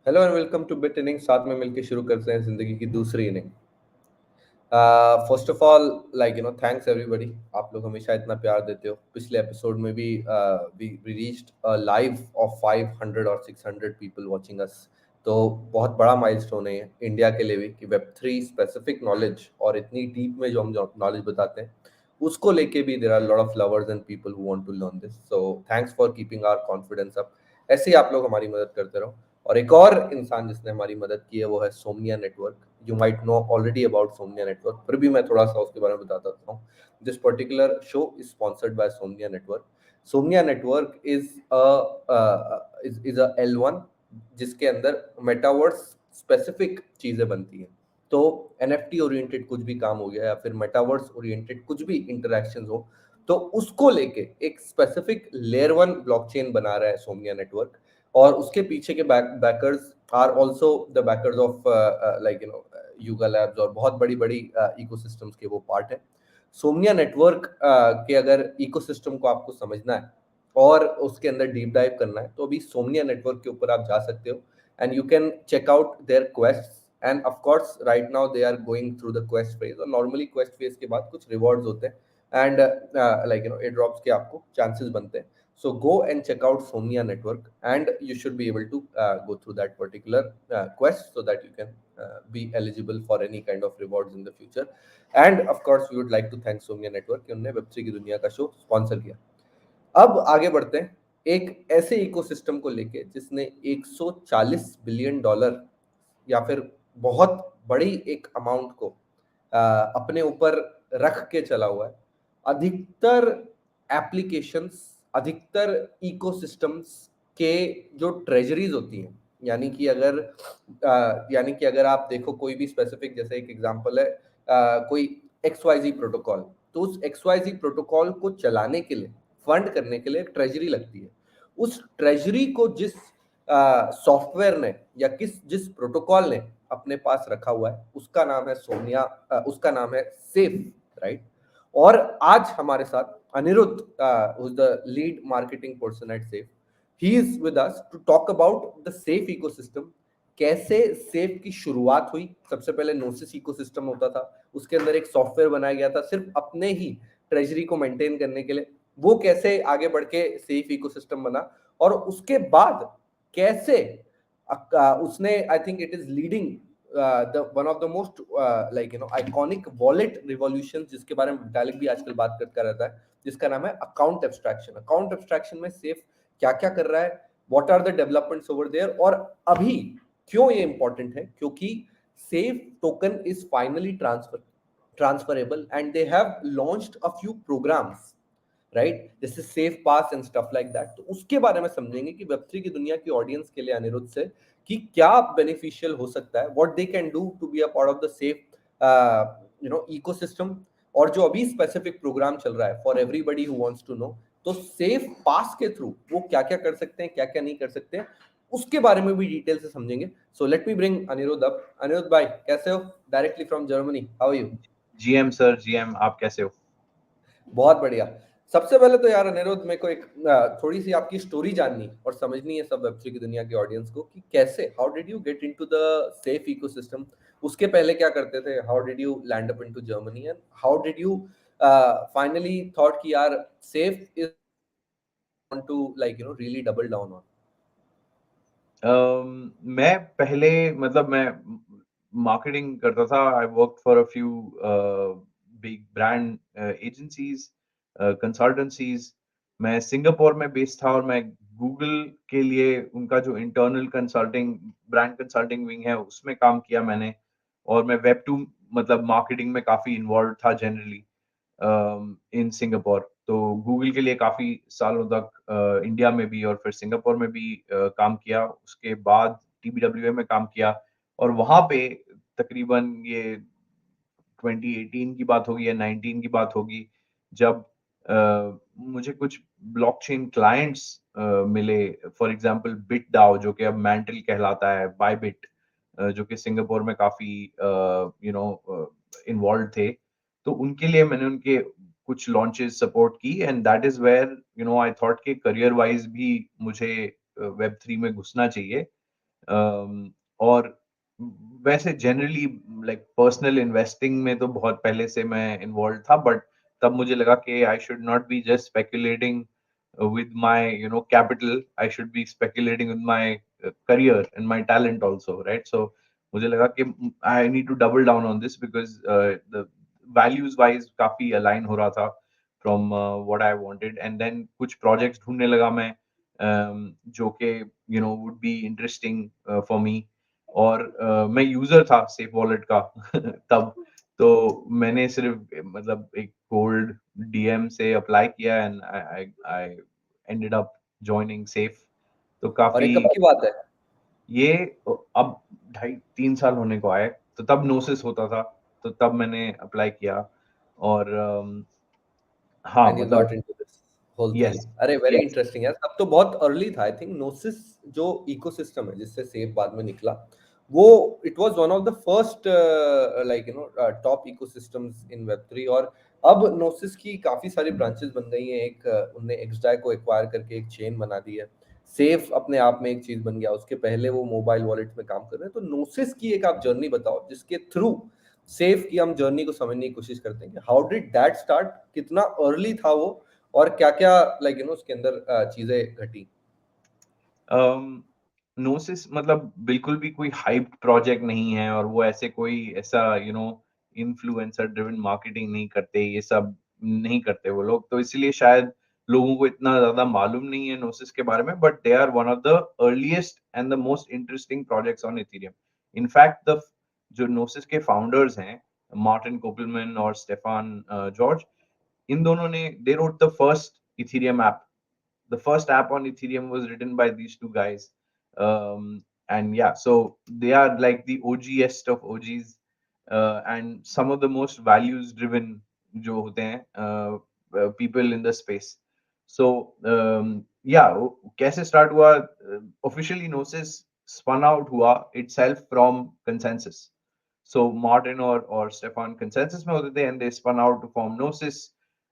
Hello and welcome two bit inning. साथ में मिलकर शुरू करते हैं जिंदगी की दूसरी inning. First of all, thanks everybody. आप लोग हमेशा इतना प्यार देते हो। पिछले एपिसोड में भी वी रीच्ड लाइव ऑफ 500 और 600 पीपल वाचिंग अस। तो बहुत बड़ा माइलस्टोन है ये इंडिया के लिए भी कि वेब 3 स्पेसिफिक नॉलेज और इतनी डीप में जो हम नॉलेज बताते हैं उसको लेके भी there are lot of lovers and people who want to learn this. So thanks for keeping our confidence up. ऐसे ही आप लोग हमारी मदद करते रहो। और एक और इंसान जिसने हमारी मदद की है वो है Somnia network. You might know already about Somnia network, फिर भी मैं थोड़ा सा उसके बारे में बताता हूँ। This particular show is sponsored by Somnia network. Somnia network is a L1 जिसके अंदर मेटावर्स स्पेसिफिक चीजें बनती हैं। तो NFT ओरिएंटेड कुछ भी काम हो गया या फिर मेटावर्स ओरिएंटेड कुछ भी इंटरेक्शन हो, तो उसको लेके एक स्पेसिफिक लेयर 1 ब्लॉकचेन बना रहा है सोमनिया नेटवर्क। और उसके पीछे के backers are also the backers of Yuga labs और बहुत बड़ी बड़ी इकोसिस्टम्स के वो पार्ट है। सोमनिया नेटवर्क के अगर इकोसिस्टम को आपको समझना है और उसके अंदर डीप डाइव करना है तो अभी सोमनिया नेटवर्क के ऊपर आप जा सकते हो and you can check out their quest. And of course right now they are going through the quest phase, और नॉर्मली क्वेस्ट फेज के बाद कुछ रिवॉर्ड्स होते हैं एंड एयर ड्रॉप्स के आपको चांसेस बनते हैं। So go and check out Somnia Network, and you should be able to go through that particular quest so that you can be eligible for any kind of rewards in the future. And of course, we would like to thank Somnia Network कि उन्होंने Web3 की दुनिया का show sponsor किया। अब आगे बढ़ते हैं एक ऐसे इकोसिस्टम को लेके जिसने 140 बिलियन डॉलर या फिर बहुत बड़ी एक अमाउंट को अपने ऊपर रख के चला हुआ है। अधिकतर एप्लीकेशंस, अधिकतर इकोसिस्टम्स के जो ट्रेजरीज होती हैं, यानी कि अगर आप देखो कोई भी स्पेसिफिक, जैसे एक एग्जांपल है कोई XYZ प्रोटोकॉल, तो उस XYZ प्रोटोकॉल को चलाने के लिए, फंड करने के लिए एक ट्रेजरी लगती है। उस ट्रेजरी को जिस सॉफ्टवेयर ने या जिस प्रोटोकॉल ने अपने पास रखा हुआ है उसका नाम है सोनिया, उसका नाम है सेफ, राइट। और आज हमारे साथ Anirudh, the lead marketing person at Safe, he is with us to talk about the Safe ecosystem. कैसे सेफ की शुरुआत हुई। सबसे पहले नोसिस इकोसिस्टम होता था, उसके अंदर एक सॉफ्टवेयर बनाया गया था सिर्फ अपने ही ट्रेजरी को मेंटेन करने के लिए। वो कैसे आगे बढ़ के सेफ इकोसिस्टम बना, और उसके बाद कैसे उसने, आई think it is leading the one of the most iconic wallet revolution, जिसके बारे में विटालिक भी आजकल बात करता रहता है, जिसका नाम है अकाउंट एब्स्ट्रैक्शन। अकाउंट एब्स्ट्रैक्शन में सेफ क्या क्या कर रहा है, what are the developments over there, और अभी क्यों ये इंपॉर्टेंट है, क्योंकि Safe token is finally transferable and they have launched a few programs, right, जैसे Safe pass and stuff like that. तो उसके बारे में समझेंगे कि वेब3 की दुनिया की ऑडियंस के लिए अनिरुद्ध से कि क्या बेनिफिशियल हो सकता है, what they can do to be a part of the Safe ecosystem. और जो अभी स्पेसिफिक प्रोग्राम चल रहा है for everybody who wants to know, तो सेफ पास के थ्रू वो क्या क्या कर सकते हैं, क्या क्या नहीं कर सकते हैं, उसके बारे में भी डिटेल से समझेंगे। So let me bring Anirudh up. Anirudh भाई, कैसे हो? Directly from Germany, how are you? GM sir, GM आप कैसे हो? बहुत बढ़िया। सबसे पहले तो यार अनिरुद्ध, मेरे को एक थोड़ी सी आपकी स्टोरी जाननी और समझनी है सब वेब3 की दुनिया की ऑडियंस को कि कैसे, how did you get into the Safe ecosystem. उसके पहले क्या करते थे, how did you land up into Germany, and how did you finally thought कि यार Safe is want to really double down on. मैं पहले मतलब मैं मार्केटिंग करता था। I work for a few big brand agencies, consultancies. मैं Singapore में बेस्ड था और मैं गूगल के लिए उनका जो internal consulting brand consulting wing है उसमें काम किया मैंने। और मैं वेब 2 मतलब मार्केटिंग में काफी इन्वॉल्व था जनरली इन सिंगापुर। तो गूगल के लिए काफी सालों तक इंडिया में भी और फिर सिंगापुर में भी काम किया। उसके बाद TBWA में काम किया और वहां पे तकरीबन ये 2018 की बात होगी या 19 की बात होगी, जब मुझे कुछ ब्लॉकचेन क्लाइंट्स मिले। फॉर एग्जांपल बिटडाओ, जो कि अब मैंटल कहलाता है, बायबिट, जो कि सिंगापुर में काफी इन्वॉल्व थे। तो उनके लिए मैंने उनके कुछ लॉन्चेस सपोर्ट की and that is where I thought कि करियर वाइज भी मुझे वेब 3 में घुसना चाहिए। और वैसे जनरली लाइक पर्सनल इन्वेस्टिंग में तो बहुत पहले से मैं इन्वॉल्व था, बट तब मुझे लगा कि I should not be just speculating with my capital. I should be speculating with my career and my talent also, right? So मुझे लगा कि I need to double down on this because the values wise काफी align हो रहा था from what I wanted, and then कुछ projects ढूंढने लगा मैं जो कि would be interesting for me. और मैं यूजर था सेफ वॉलेट का तब, तो मैंने सिर्फ मतलब एक कोल्ड डीएम से अप्लाई किया and I I ended up joining safe. तो और ये काफी कब की बात है? ये अब 2.5-3 साल होने को आए, तो तब नोसिस होता था, तो तब मैंने अप्लाई किया। और हाँ एंड यू मतलब got into this whole thing. Yes अरे वेरी यस इंटरेस्टिंग यार, तब तो बहुत अर्ली था। आई थिंक नोसिस जो इकोसिस्टम है जिससे सेफ बाद में निकला, वो it was one of the first like top ecosystems in Web3. और अब नोसिस की काफी सारी ब्रांचेस बन गई हैं। एक उनने एक्सडाई को एक्वायर करके एक चेन बना दी है। सेफ अपने आप में एक चीज बन गया, उसके पहले वो मोबाइल वॉलेट में काम कर रहे हैं। तो नोसिस की एक आप जर्नी बताओ जिसके थ्रू सेफ की हम जर्नी को समझने की कोशिश करते हैं कि हाउ डिड दैट स्टार्ट, कितना अर्ली था वो, और क्या क्या लाइक उसके अंदर चीजें घटी। नोसिस मतलब बिल्कुल भी कोई हाइप प्रोजेक्ट नहीं है, और वो ऐसे कोई ऐसा इन्फ्लुएंसर ड्रिवन मार्केटिंग नहीं करते, ये सब नहीं करते वो लोग, तो इसलिए शायद लोगों को इतना ज्यादा मालूम नहीं है नोसिस के बारे में। But they are one of the earliest and the most interesting projects on Ethereum. In fact the जो नोसिस के फाउंडर्स हैं, मार्टिन कोपलमैन और स्टेफान जॉर्ज, इन दोनों ने they wrote the first Ethereum app. The first app on Ethereum was written by these two guys. And yeah, so they are like the OGest of OGs, and some of the most values driven जो होते हैं people in the space. So yeah, कैसे start हुआ? Officially Gnosis spun out हुआ itself from Consensus. So Martin or Stefan Consensus में होते थे, and they spun out to form Gnosis.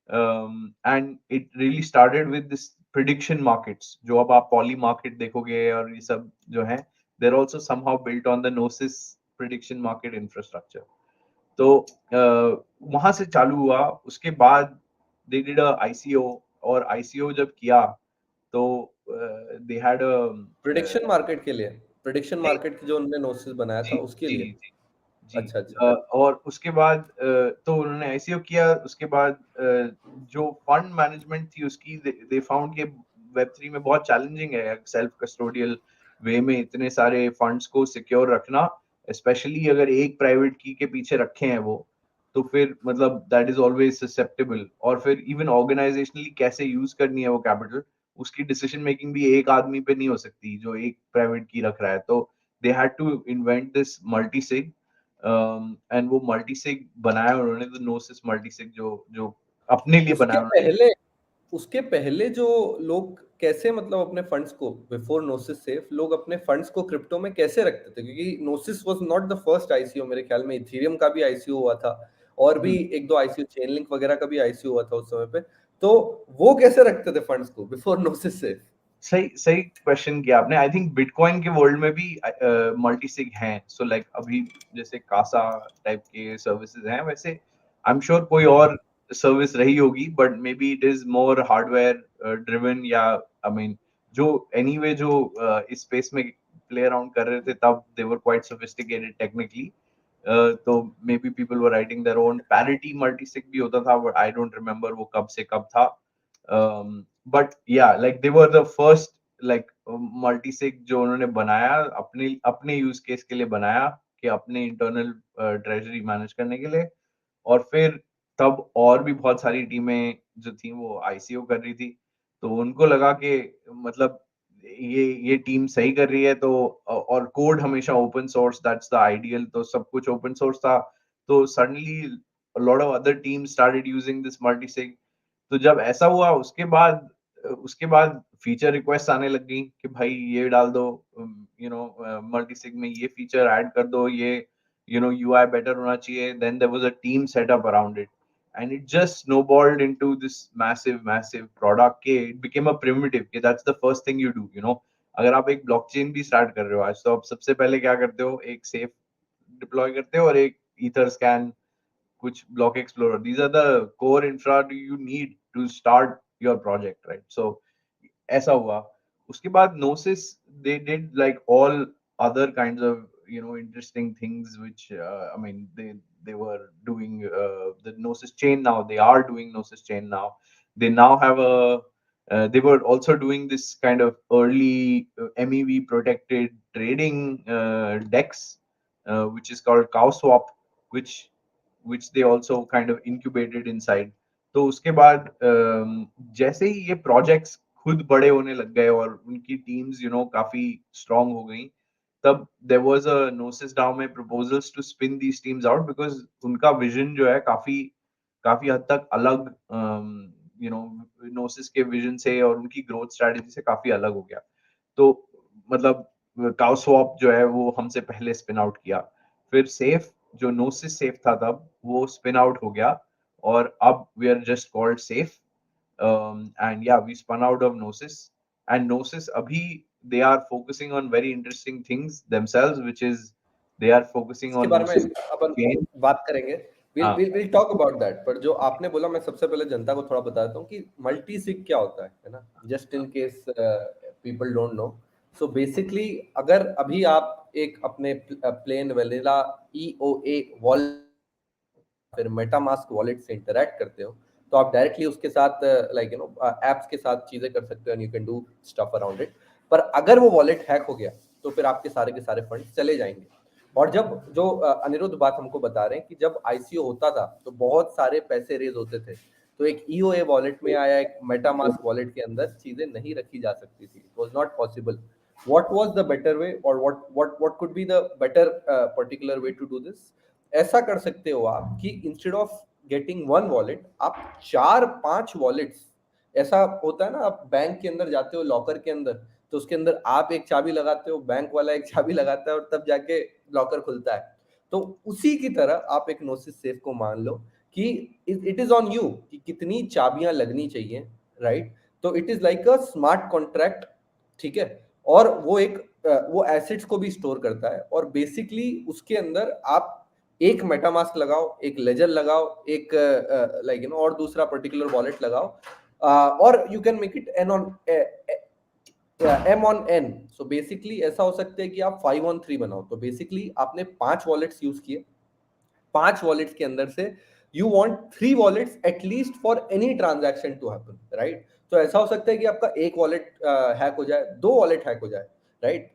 And it really started with this prediction markets, जो अब आप poly market देखोगे और ये सब जो हैं, they're also somehow built on the Gnosis prediction market infrastructure. तो वहां से चालू हुआ। उसके बाद they did a ICO, और ICO जब किया तो they had a prediction market के लिए, प्रिडिक्शन नहीं, मार्केट की जो उन्होंने नोसिस बनाया था जी उसके जी लिए? जी जी। अच्छा अच्छा। और उसके बाद तो उन्होंने आईसीओ किया। उसके बाद जो फंड मैनेजमेंट थी उसकी दे फाउंड कि वेब थ्री में बहुत चैलेंजिंग है सेल्फ कस्टोडियल वे में इतने सारे फंड्स को सिक्योर रखना, स्पेशली अगर एक प्राइवेट की के पीछे रखे हैं वो, तो फिर मतलब दैट इज ऑलवेज ससेप्टेबल। और फिर इवन ऑर्गेनाइजेशनली कैसे यूज करनी है वो कैपिटल, उसकी डिसीजन मेकिंग भी एक आदमी पे नहीं हो सकती जो एक प्राइवेट की रख रहा है। तो they had to invent this multisig, and वो मल्टीसिग बनाया उन्होंने, तो नोसिस मल्टीसिग जो जो अपने लिए उसके बनाया उन्होंने। पहले उसके पहले जो लोग कैसे मतलब अपने फंड्स को, बिफोर नोसिस सेफ, लोग अपने फंड्स को क्रिप्टो में कैसे रखते थे? क्योंकि Gnosis was not the first ICO, मेरे ख्याल में इथेरियम का भी आईसीओ हुआ था, और भी हम्म, एक दो आईसीओ, चेन लिंक वगैरह का भी आईसीओ हुआ था उस समय पे। तो वो कैसे रखते थे फंड्स को बिफोर नोसिस सेफ? सही सही क्वेश्चन किया आपने। आई थिंक बिटकॉइन के वर्ल्ड में भी मल्टीसिग हैं। सो लाइक अभी जैसे कासा टाइप के सर्विसेज हैं, वैसे आई एम श्योर कोई और सर्विस रही होगी, but may be it is more hardware driven, या आई मीन जो एनीवे जो इस स्पेस में प्ले अराउंड कर रहे थे तब दे वर क्वाइट सोफिस्टिकेटेड टेक्निकली। तो may be people were writing their own parity multisig भी होता था, बट आई डोंट रिमेम्बर वो कब से कब था। बट या like they were the first like multisig जो उन्होंने बनाया अपने अपने यूज केस के लिए बनाया, कि अपने इंटरनल ट्रेजरी मैनेज करने के लिए। और फिर तब और भी बहुत सारी टीमें जो थी वो आईसीओ कर रही थी, तो उनको लगा कि मतलब ये टीम सही कर रही है, तो और कोड हमेशा open source, that's the ideal, तो सब कुछ ओपन सोर्स था। तो suddenly a lot of other teams started using this multisig। तो जब ऐसा हुआ उसके बाद फीचर रिक्वेस्ट आने लग गई कि भाई ये डाल दो, मल्टीसिग में ये फीचर ऐड कर दो, ये यूआई बेटर होना चाहिए। Then there was a team setup around it, and it just snowballed into this massive product. It became a primitive, that's the first thing you do, अगर आप एक ब्लॉकचेन भी start कर रहे हो आज, तो आप सबसे पहले क्या करते हो, एक सेफ डिप्लॉय करते हो और एक ईथर स्कैन, कुछ block explorer. These are the core infra you need to start your project, right? So ऐसा हुआ. उसके बाद Gnosis, they did like all other kinds of, you know, interesting things which I mean they were doing the Gnosis chain now. They are doing Gnosis chain now. They now have a they were also doing this kind of early MEV protected trading DEX, which is called CowSwap, which they also kind of incubated inside. तो उसके बाद जैसे ही ये projects खुद बड़े होने लग गए और उनकी टीम्स यू नो काफी स्ट्रांग हो गई, तब there was a Gnosis DAO में proposals to spin these teams out, because उनका विजन जो है काफी काफी हद तक अलग, यू नो, नोसिस के विजन से और उनकी ग्रोथ स्ट्रेटजी से काफी अलग हो गया. तो मतलब काउस्वॉप जो है वो हमसे पहले स्पिन आउट किया, फिर सेफ जो नोसिस सेफ था तब वो स्पिन आउट हो गया, और अब we are just called Safe. And yeah, we spun out of Gnosis, and Gnosis abhi they are focusing on very interesting things themselves, which is they are focusing इसके on बारे में Gnosis अपन chain. बात करेंगे. हाँ, will talk about that. पर जो आपने बोला, मैं सबसे पहले जनता को थोड़ा बता देता हूँ कि मल्टी सिग क्या होता है ना, just in case people don't know. So basically अगर अभी आप एक अपने प्लेन वेनिला EOA वॉलेट फिर मेटामास्क वॉलेट से इंटरैक्ट करते हो, तो आप डायरेक्टली उसके साथ लाइक यू नो एप्स के साथ चीजें कर सकते हो and you can do stuff around it. पर अगर वो वॉलेट हैक हो गया तो फिर आपके सारे के सारे फंड चले जाएंगे. और जब जो अनिरुद्ध बात हमको बता रहे हैं कि जब ICO होता था तो बहुत सारे पैसे रेज होते थे, तो एक EOA वॉलेट में आया एक मेटामास्क वॉलेट के अंदर चीजें नहीं रखी जा सकती थी. It was not possible. what was the better way or what could be the better particular way to do this? ऐसा कर सकते हो आप कि instead of getting one wallet आप 4-5 वॉलेट्स, ऐसा होता है ना, आप बैंक के अंदर जाते हो लॉकर के अंदर, तो उसके अंदर आप एक चाबी लगाते हो, बैंक वाला एक चाबी लगाता है और तब जाके लॉकर खुलता है. तो उसी की तरह आप एक नोसिस सेफ को मान लो कि इट इज ऑन यू कि कितनी चाबियां लगनी चाहिए, राइट? तो it is like a smart contract, ठीक है? और वो एक वो एसेट्स को भी स्टोर करता है और बेसिकली उसके अंदर आप एक मेटामास्क लगाओ, एक लेजर लगाओ, एक लाइक यू नो और दूसरा पर्टिकुलर वॉलेट लगाओ, और you can make it N on M on N. So basically ऐसा हो सकता है कि आप 5 on 3 बनाओ. तो बेसिकली आपने 5 वॉलेट्स यूज किए, 5 वॉलेट्स के अंदर से you want 3 wallets at least for any transaction to happen, right? तो ऐसा हो सकता है कि आपका एक वॉलेट हैक हो जाए, 2 वॉलेट हैक हो जाए, राइट?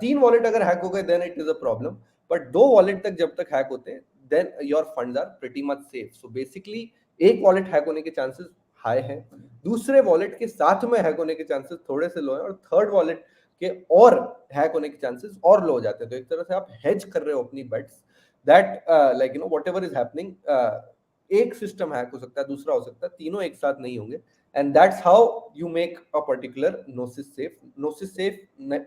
3 वॉलेट अगर हैक हो गए then it is a problem. But 2 wallet तक जब तक हैक होते हैं then your funds are pretty much safe. So basically एक वॉलेट हैक होने के चांसेस हाई हैं, दूसरे वॉलेट के साथ में हैक होने के चांसेस थोड़े से लो हैं, और थर्ड वॉलेट के और हैक होने के चांसेस और लो हो जाते हैं. तो एक तरह से आप हेज कर रहे हो अपनी bets that like you know whatever is happening, एक सिस्टम हैक हो सकता है, दूसरा हो सकता है, तीनों एक साथ नहीं होंगे. And that's how you make a particular Gnosis Safe. Gnosis Safe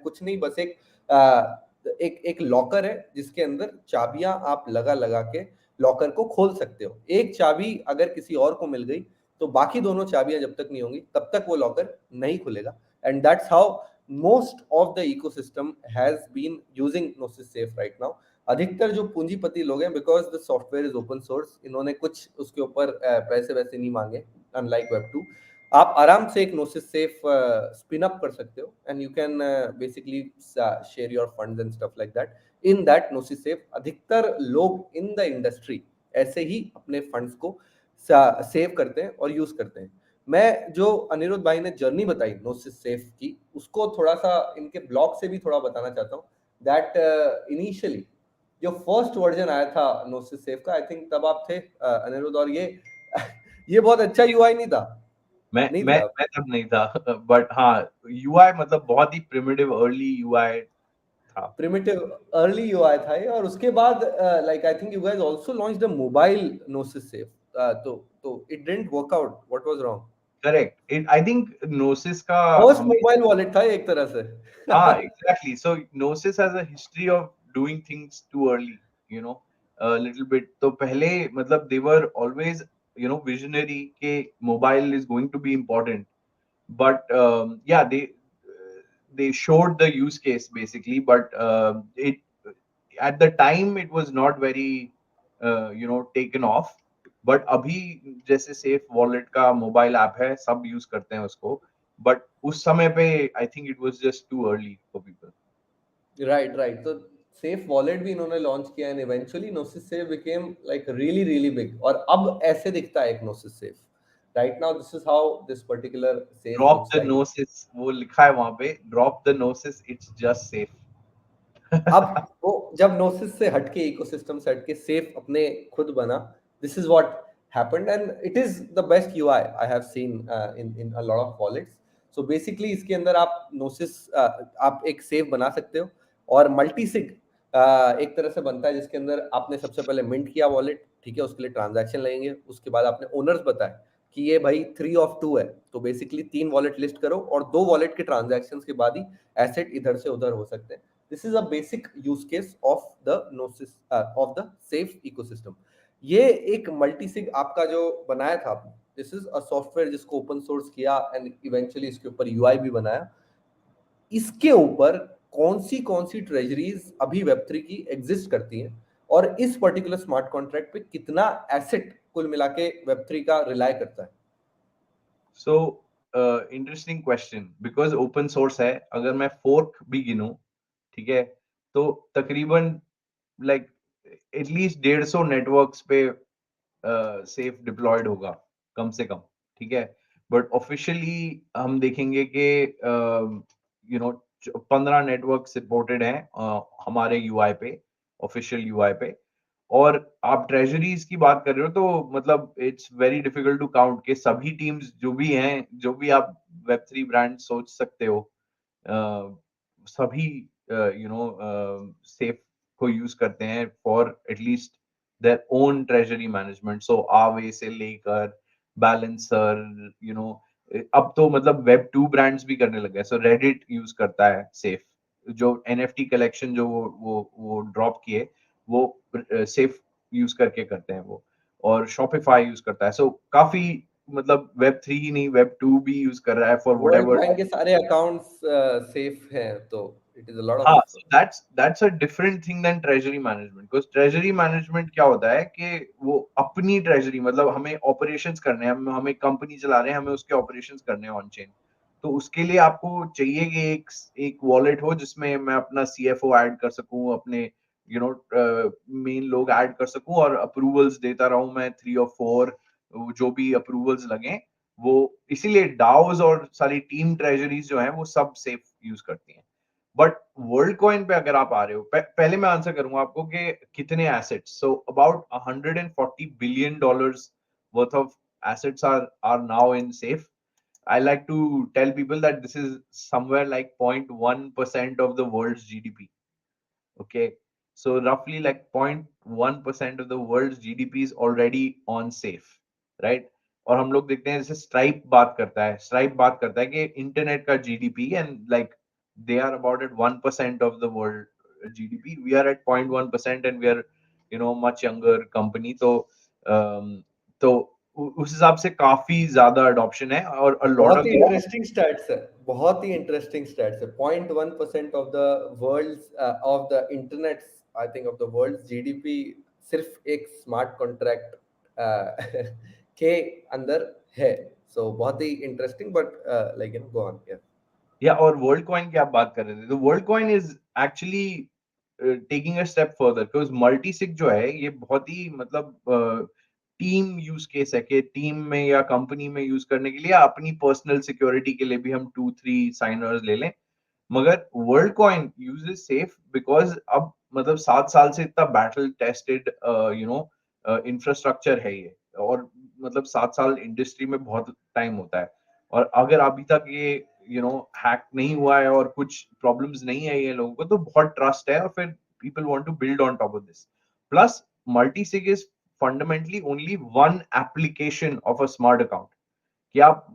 कुछ नहीं, बस एक लॉकर है जिसके अंदर चाबियां आप लगा लगा के लॉकर को खोल सकते हो. एक चाबी अगर किसी और को मिल गई तो बाकी दोनों चाबियां जब तक नहीं होंगी तब तक वो लॉकर नहीं खुलेगा. And that's how most of the ecosystem has been using Gnosis Safe right now. अधिकतर जो पूंजीपति लोग हैं, because the software is open source, इन्होंने कुछ उसके ऊपर पैसे वैसे नहीं मांगे, अनलाइक Web2. आप आराम से एक नोसिस सेफ स्पिन अप कर सकते हो and you can basically share your funds and stuff like that in that Gnosis Safe. अधिकतर लोग इन द इंडस्ट्री ऐसे ही अपने फंड्स को सेव करते हैं और यूज करते हैं. मैं जो अनिरुद्ध भाई ने जर्नी बताई नोसिस सेफ की, उसको थोड़ा सा इनके ब्लॉग से भी थोड़ा बताना चाहता हूँ. दैट इनिशियली जो फर्स्ट वर्जन आया था नोसिस सेफ का, आई थिंक तब आप थे अनिरुद्ध, और ये ये बहुत अच्छा यूआई नहीं था. नहीं थे आप? मैं तब नहीं था बट हाँ, यूआई मतलब बहुत ही प्रिमिटिव अर्ली यूआई था. प्रिमिटिव अर्ली यूआई था ये. और उसके बाद like I think you guys also launched a mobile Gnosis Safe. तो it didn't work out. What was wrong? Correct. It I think Gnosis का फर्स्ट हमें मोबाइल वॉलेट था एक तरह से. हाँ, exactly. So Gnosis has a history of doing things too early, you know, a little bit. तो पहले मतलब they were always, you know, visionary के mobile is going to be important. But yeah, they showed the use case basically, but it at the time it was not very taken off. But अभी जैसे safe wallet का mobile app है, सब use करते हैं उसको, but उस समय पे I think it was just too early for people. Right right, तो सेफ वॉलेट भी इन्होंने लॉन्च किया and eventually Gnosis Safe became like really really big, और अब ऐसे दिखता है एक Gnosis Safe. Right now this is how this particular Safe drop looks the like. Gnosis, वो लिखा है वहां पे, drop the Gnosis, it's just Safe. अब वो जब नोसिस से हटके, इकोसिस्टम से हटके सेफ अपने खुद बना, this is what happened and it is the best UI I have seen in in a lot of wallets. So basically इसके अंदर आप नोसिस आप एक सेफ बना सकते हो, और मल्टीसिग एक तरह से बनता है जिसके अंदर आपने सबसे पहले मिंट किया वॉलेट, ठीक है, उसके लिए ट्रांजैक्शन लगेंगे, उसके बाद आपने ओनर्स बताए कि ये भाई 3 of 2 है, तो बेसिकली 3 वॉलेट लिस्ट करो और 2 वॉलेट के ट्रांजैक्शन के बाद ही एसेट इधर से उधर हो सकते हैं. This is a basic use case of the Gnosis of the safe ecosystem. ये एक मल्टीसिग आपका जो बनाया था आपने, दिस इज अ सॉफ्टवेयर जिसको ओपन सोर्स किया एंड इवेंचुअली इसके ऊपर यूआई भी बनाया. इसके ऊपर कौन सी ट्रेजरीज अभी वेब3 की एग्जिस्ट करती हैं, और इस पर्टिकुलर स्मार्ट कॉन्ट्रैक्ट पे कितना एसेट कुल मिला के वेब3 का रिलाय करता है. So interesting question, because open source है, अगर मैं फोर्क भी गिनूं, ठीक है, तो तकरीबन लाइक एटलीस्ट 150 नेटवर्क्स पे सेफ डिप्लॉयड होगा कम से कम, ठीक है. बट ऑफिशियली हम देखेंगे कि 15 नेटवर्क सपोर्टेड हैं हमारे यूआई पे, ऑफिशियल यूआई पे. और आप ट्रेजरीज की बात कर रहे हो, तो मतलब it's very difficult to count के सभी टीम्स जो भी हैं, जो भी आप वेब3 ब्रांड सोच सकते हो, सभी सेफ को यूज करते हैं for at least their own treasury management. So Aave से लेकर बैलेंसर, अब तो मतलब वेब 2 ब्रांड्स भी करने लगे हैं. सो रेडिट यूज करता है सेफ, जो एनएफटी कलेक्शन जो वो ड्रॉप किए, वो सेफ यूज करके करते हैं वो. और शॉपिफाई यूज करता है. सो काफी मतलब वेब 3 ही नहीं, वेब 2 भी यूज कर रहा है फॉर वर्ल्ड व्हाटएवर. बैंक के सारे अकाउंट्स सेफ हैं, तो इट इज अ लॉट हाँ, of. so that's a different thing than treasury management. Because treasury management क्या होता है कि वो अपनी treasury, मतलब हमें operations करने हैं, हमें कंपनी चला रहे हैं, हमें उसके operations करने हैं ऑन चेन. तो उसके लिए आपको चाहिए कि एक वॉलेट हो जिसमें मैं अपना CFO ऐड कर सकूं, अपने मेन लोग ऐड कर सकूं, और अप्रूवल्स देता रहूं मैं 3 और 4, जो भी अप्रूवल्स लगे वो. इसीलिए डाउज और सारी टीम ट्रेजरीज जो हैं वो सब सेफ यूज करती हैं. बट वर्ल्ड कॉइन पे अगर आप आ रहे हो, पहले मैं आंसर करूंगा आपको कि कितने assets. So about $140 billion worth of assets are now in safe. I like to tell people that this is somewhere like 0.1% of the world's GDP. Okay, so roughly like 0.1% of the world's GDP is already on safe, right? और हम लोग देखते हैं जैसे stripe बात करता है कि इंटरनेट का GDP, and like they are about at 1% of the world GDP. We are at 0.1%, and we are, much younger company. तो उस हिसाब से काफी ज्यादा अडॉप्शन है, और a lot बहुत of ही the इंटरेस्टिंग स्टैट्स है, बहुत ही इंटरेस्टिंग स्टैट्स है. 0.1% of the world of the internet, I think of the world GDP सिर्फ एक स्मार्ट कॉन्ट्रैक्ट के अंदर है. सो बहुत ही interesting, but like go on. Yeah और वर्ल्ड कॉइन की आप बात कर रहे थे, तो world coin is actually taking a step further, because multisig जो है ये बहुत ही मतलब टीम यूज केस है कि टीम में या कंपनी में यूज करने के लिए, अपनी पर्सनल सिक्योरिटी के लिए भी हम 2-3 साइनर्स ले लें. मगर world coin uses safe because अब मतलब 7 साल से इतना बैटल टेस्टेड इंफ्रास्ट्रक्चर है ये. और मतलब 7 साल इंडस्ट्री में बहुत टाइम होता है, और अगर अभी तक ये हैक नहीं हुआ है और कुछ प्रॉब्लम्स नहीं है ये लोगों को, तो बहुत ट्रस्ट है, और फिर people want to build on top of this. Plus multisig is fundamentally only one application of a smart account, कि आप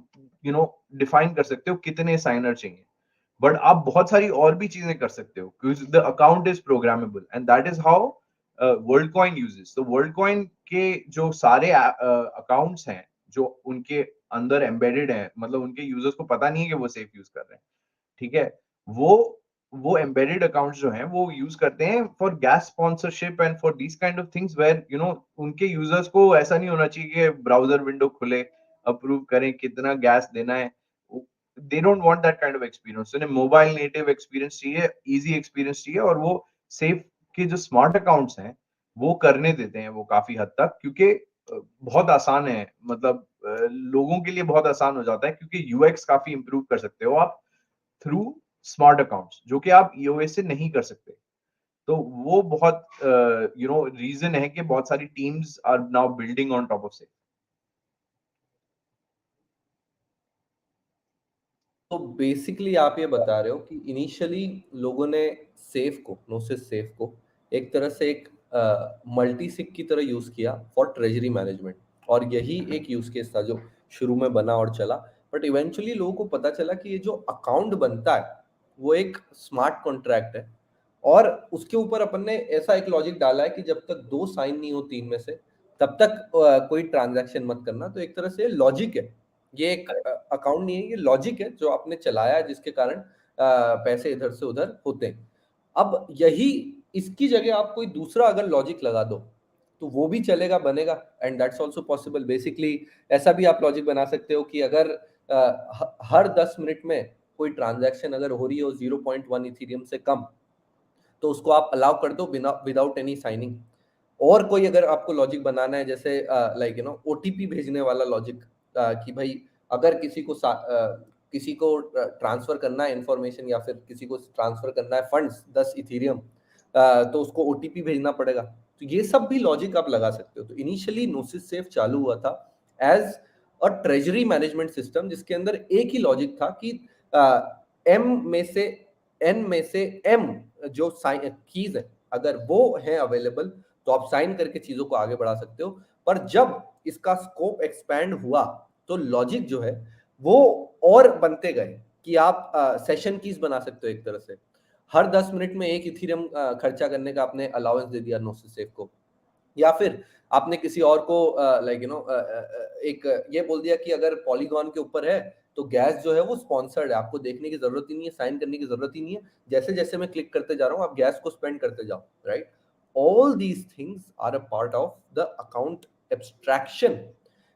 डिफाइन कर सकते हो कितने साइनर चाहिए, बट आप बहुत सारी और भी चीजें कर सकते हो, क्योंकि the account is programmable, and that is how world coin uses. तो वर्ल्ड कॉइन के जो सारे अकाउंट्स हैं जो उनके अंदर एम्बेडेड हैं, मतलब उनके यूजर्स को पता नहीं है कि वो सेफ यूज कर रहे हैं, ठीक है. वो एम्बेडेड अकाउंट्स जो हैं वो यूज करते हैं for gas sponsorship and for these kind of things where उनके यूजर्स को ऐसा नहीं होना चाहिए कि ब्राउजर विंडो खुले, अप्रूव करें कितना गैस देना है। They don't want that kind of experience. उन्हें मोबाइल नेटिव एक्सपीरियंस चाहिए, इजी एक्सपीरियंस चाहिए, और वो सेफ के जो स्मार्ट अकाउंट्स हैं वो करने देते हैं वो काफी हद तक, क्योंकि बहुत आसान है, मतलब लोगों के लिए बहुत आसान हो जाता है, क्योंकि यूएक्स काफी इंप्रूव कर सकते हो आप थ्रू स्मार्ट अकाउंट्स, जो कि आप ईओएस से नहीं कर सकते। तो वो बहुत रीजन है कि बहुत सारी teams are now building on top of से। तो बेसिकली आप ये बता रहे हो कि इनिशियली लोगों ने सेफ को, नोसिस सेफ को एक तरह से एक मल्टी सिग की तरह यूज किया फॉर ट्रेजरी मैनेजमेंट, और यही एक यूज केस था जो शुरू में बना और चला। बट इवेंचुअली लोगों को पता चला कि ये जो अकाउंट बनता है वो एक स्मार्ट कॉन्ट्रैक्ट है, और उसके ऊपर अपन ने ऐसा एक लॉजिक डाला है कि जब तक 2 साइन नहीं हो 3 में से, तब तक कोई ट्रांजैक्शन मत करना। तो एक तरह से लॉजिक है, ये एक अकाउंट नहीं है, ये लॉजिक है जो आपने चलाया है, जिसके कारण पैसे इधर से उधर होते हैं। अब यही, इसकी जगह आप कोई दूसरा अगर लॉजिक लगा दो तो वो भी चलेगा, बनेगा, and that's also possible. Basically ऐसा भी आप लॉजिक बना सकते हो कि अगर हर 10 मिनट में कोई ट्रांजैक्शन अगर हो रही हो 0.1 इथीरियम से कम, तो उसको आप अलाउ कर दो बिना, विदाउट एनी साइनिंग। और कोई अगर आपको लॉजिक बनाना है, जैसे लाइक ओटीपी भेजने वाला लॉजिक, कि भाई अगर किसी को ट्रांसफर करना है इंफॉर्मेशन, या फिर किसी को ट्रांसफर करना है फंड्स 10 इथीरियम, तो उसको ओटीपी भेजना पड़ेगा। तो ये सब भी लॉजिक आप लगा सकते हो। तो इनिशियली नोसिस सेफ चालू हुआ था as a treasury management system, जिसके अंदर एक ही लॉजिक था कि एम में से एन में से एम जो कीज है, अगर वो है अवेलेबल तो आप साइन करके चीजों को आगे बढ़ा सकते हो। पर जब इसका स्कोप एक्सपैंड हुआ तो लॉजिक जो है वो और बनते गए, कि आप सेशन कीज बना सकते हो एक तरह से। हर 10 मिनट में 1 इथीरियम खर्चा करने का आपने अलाउंस दे दिया नोसिस सेफ को, या फिर आपने किसी और को एक ये बोल दिया कि अगर पॉलीगॉन के ऊपर है तो गैस जो है वो स्पॉन्सर्ड है, आपको देखने की जरूरत ही नहीं है, साइन करने की जरूरत ही नहीं है, जैसे जैसे मैं क्लिक करते जा रहा हूँ आप गैस को स्पेंड करते जाओ, right. All these things are a part of the account abstraction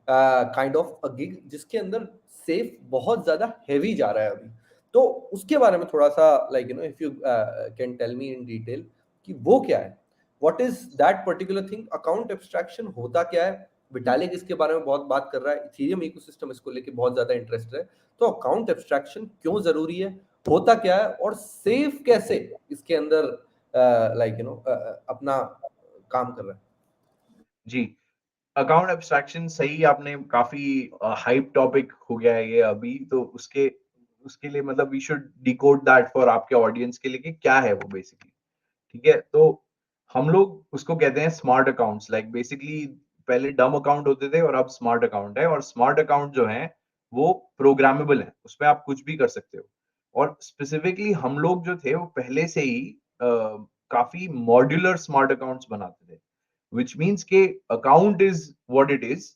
kind of a gig, जिसके अंदर सेफ बहुत ज्यादा हैवी जा रहा है अभी। तो उसके बारे में थोड़ा सा if you can tell me in detail कि वो क्या है, what is that particular thing, account abstraction होता क्या है। विटालिक इसके बारे में बहुत बात कर रहा है, इथेरियम इकोसिस्टम इसको लेके बहुत ज्यादा इंटरेस्ट है। तो अकाउंट एब्स्ट्रैक्शन क्यों जरूरी है, होता क्या है, और सेफ कैसे इसके अंदर अपना काम कर रहा है। जी, अकाउंट एब्स्ट्रैक्शन सही, आपने काफी हाइप टॉपिक हो गया है ये अभी, तो उसके उसके लिए मतलब we should decode that for आपके ऑडियंस के लिए कि क्या है वो बेसिकली। ठीक है, तो हम लोग उसको कहते हैं स्मार्ट अकाउंट्स। लाइक बेसिकली पहले डम अकाउंट होते थे और अब स्मार्ट अकाउंट है, और स्मार्ट अकाउंट जो है वो प्रोग्रामेबल है, उसमें आप कुछ भी कर सकते हो। और स्पेसिफिकली हम लोग जो थे वो पहले से ही काफी मॉड्यूलर स्मार्ट अकाउंट्स बनाते थे, विच मीन्स के account is what it is,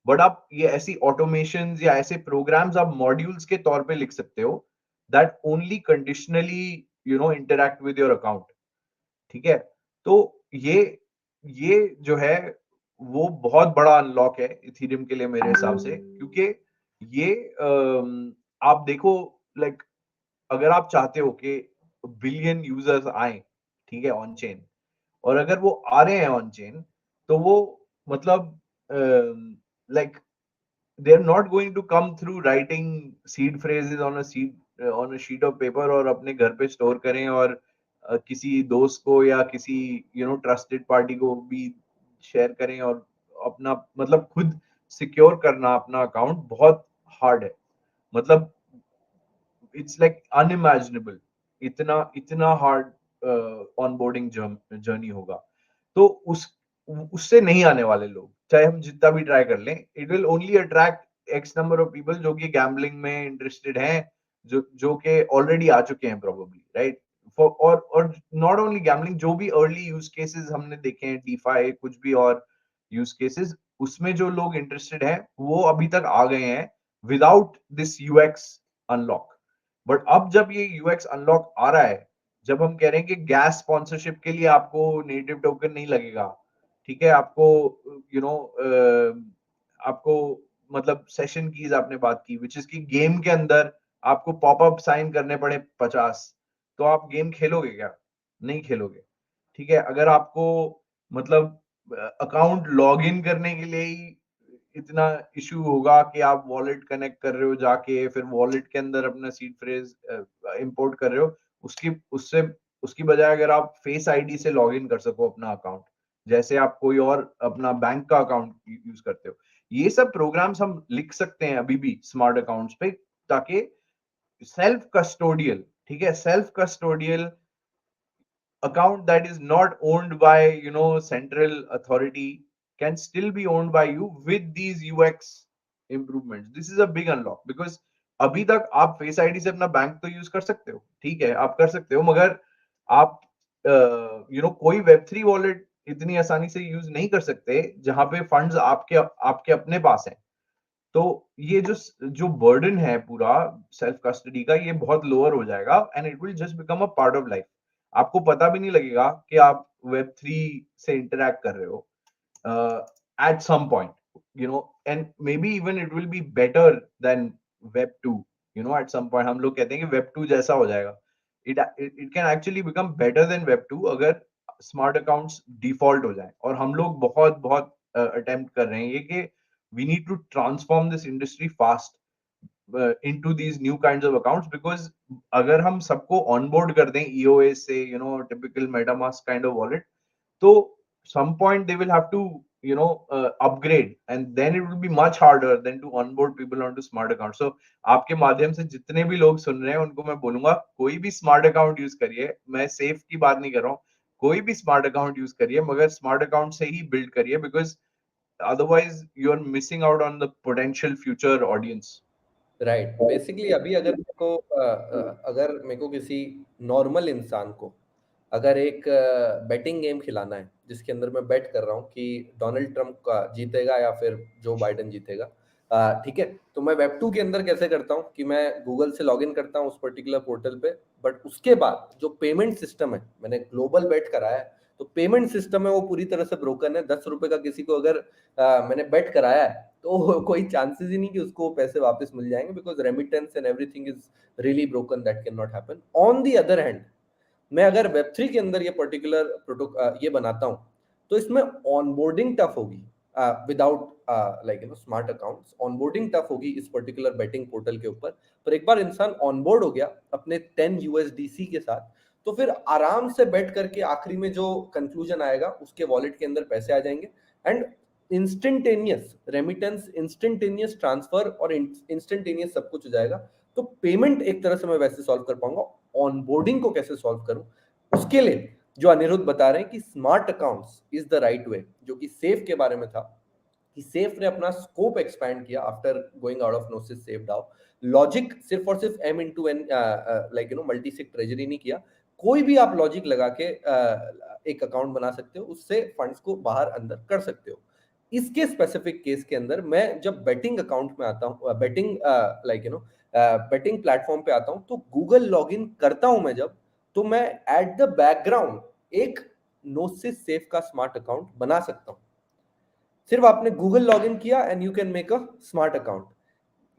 but आप ये ऐसी ऑटोमेशन या ऐसे प्रोग्राम्स आप मॉड्यूल्स के तौर पे लिख सकते हो that only conditionally interact with your account. ठीक है, तो ये ये जो है वो बहुत बड़ा अनलॉक है इथेरियम के लिए मेरे हिसाब से, क्योंकि ये आप देखो, लाइक अगर आप चाहते हो कि बिलियन यूजर्स आए, ठीक है, ऑन चेन, और अगर वो आ रहे हैं ऑन चेन, तो वो मतलब like they are not going to come through writing seed phrases on a sheet of paper और अपने घर पे स्टोर करें, और किसी दोस्त को या किसी ट्रस्टेड पार्टी को भी शेयर करें, और अपना मतलब खुद सिक्योर करना अपना अकाउंट बहुत हार्ड है। मतलब इट्स लाइक अनइमेजिनेबल, इतना इतना हार्ड ऑनबोर्डिंग जर्नी होगा। तो उससे नहीं आने वाले लोग, चाहे हम जितना भी ट्राई कर लें, it will only attract x number of people जो कि गैम्बलिंग में इंटरेस्टेड हैं, जो कि ऑलरेडी आ चुके हैं प्रोबेबली, राइट। और नॉट ओनली गैम्बलिंग, जो भी अर्ली यूज केसेस हमने देखे हैं, डीफाई कुछ भी और यूज केसेस, उसमें जो लोग इंटरेस्टेड हैं वो अभी तक आ गए हैं without this UX unlock. But अब जब ये यूएक्स अनलॉक आ रहा है, जब हम कह रहे हैं कि गैस स्पॉन्सरशिप के लिए आपको नेटिव टोकन नहीं लगेगा, ठीक है, आपको यू नो आपको मतलब सेशन कीज आपने बात की, विच इज की गेम के अंदर आपको पॉपअप साइन करने पड़े 50, तो आप गेम खेलोगे क्या? नहीं खेलोगे। ठीक है, अगर आपको मतलब अकाउंट लॉग इन करने के लिए ही इतना इशू होगा कि आप वॉलेट कनेक्ट कर रहे हो जाके, फिर वॉलेट के अंदर अपना सीड फ्रेज इंपोर्ट कर रहे हो, उसकी उससे उसकी बजाय अगर आप फेस आईडी से लॉग इन कर सको अपना अकाउंट, जैसे आप कोई और अपना बैंक का अकाउंट यूज करते हो, ये सब प्रोग्राम्स हम लिख सकते हैं अभी भी स्मार्ट अकाउंट्स पे, ताकि सेल्फ कस्टोडियल, ठीक है, self custodial account that is not owned by central authority can still be owned by you with these UX improvements. This is a big unlock because अभी तक आप फेस आईडी से अपना bank तो use कर सकते हो, ठीक है, आप कर सकते हो, मगर आप कोई वेब3 वॉलेट इतनी आसानी से यूज नहीं कर सकते जहां पे फंड्स आपके आपके अपने पास हैं। तो ये जो जो बर्डन है पूरा सेल्फ कस्टडी का, ये बहुत लोअर हो जाएगा and it will just become a part of life. आपको पता भी नहीं लगेगा कि आप वेब 3 से इंटरैक्ट कर रहे हो at some point, and maybe even it will be better than web 2, at some point हम लोग कहते हैं कि web 2 जैसा हो जाएगा। It can actually become better than web 2 अगर स्मार्ट अकाउंट्स डिफॉल्ट हो जाए, और हम लोग बहुत बहुत अटेम्प्ट कर रहे हैं ये कि we need to transform this industry fast into these new kinds of accounts, because अगर हम सबको onboard कर दें EOS से, typical MetaMask kind of wallet, so some point they will have to upgrade, and then it will be much harder than to onboard people onto smart accounts. So आपके माध्यम से जितने भी लोग सुन रहे हैं उनको मैं बोलूंगा, कोई भी स्मार्ट अकाउंट यूज करिए, मैं सेफ की बात नहीं कर रहा हूँ, कोई भी स्मार्ट अकाउंट यूज करिए, मगर स्मार्ट अकाउंट से ही बिल्ड करिए, because otherwise you are missing out on the potential future audience. Right, basically अभी अगर मेरे को किसी नॉर्मल इंसान को अगर एक बेटिंग गेम खिलाना है जिसके अंदर मैं बेट कर रहा हूँ कि डोनाल्ड ट्रंप का जीतेगा या फिर जो बाइडेन जीतेगा, ठीक है, तो मैं वेब 2 के अंदर कैसे करता हूँ कि मैं गूगल से लॉगिन करता हूँ उस पर्टिकुलर पोर्टल पे, बट उसके बाद जो पेमेंट सिस्टम है, मैंने ग्लोबल बेट कराया है, तो पेमेंट सिस्टम है वो पूरी तरह से ब्रोकन है। 10 रुपए का किसी को अगर मैंने बेट कराया है तो कोई चांसेस ही नहीं कि उसको पैसे वापस मिल जाएंगे, because remittance and everything is really broken, that can not happen. On the other hand, मैं अगर वेब3 के अंदर ये पर्टिकुलर प्रोटोकॉल ये बनाता हूँ, तो इसमें ऑनबोर्डिंग टफ होगी without smart accounts, onboarding tough होगी इस पर्टिकुलर बेटिंग पोर्टल के ऊपर। पर एक बार इंसान ऑनबोर्ड हो गया अपने 10 यूएसडीसी के साथ, तो फिर आराम से बैठ करके आखिरी में जो कंक्लूजन आएगा उसके वॉलेट के अंदर पैसे आ जाएंगे, and instantaneous remittance, instantaneous transfer और इंस्टेंटेनियस सब कुछ हो जाएगा। तो पेमेंट एक तरह से मैं वैसे सॉल्व कर पाऊंगा, ऑनबोर्डिंग को कैसे सॉल्व करूं उसके लिए जो अनिरुद्ध बता रहे हैं कि smart accounts is the right way, जो कि सेफ के बारे में था कि सेफ ने अपना स्कोप एक्सपैंड किया after going out of Gnosis Safe DAO. Logic सिर्फ और सिर्फ M into N multisig treasury नहीं किया, कोई भी आप लॉजिक लगा के एक अकाउंट बना सकते हो, उससे फंड्स को बाहर अंदर कर सकते हो। इसके स्पेसिफिक केस के अंदर मैं जब बेटिंग अकाउंट में आता हूँ, बेटिंग प्लेटफॉर्म पे आता हूं, तो गूगल लॉगिन करता हूं मैं जब, तो मैं एट द बैकग्राउंड एक नोसिस सेफ का स्मार्ट अकाउंट बना सकता हूं। सिर्फ आपने गूगल लॉगिन किया and you can make a smart account.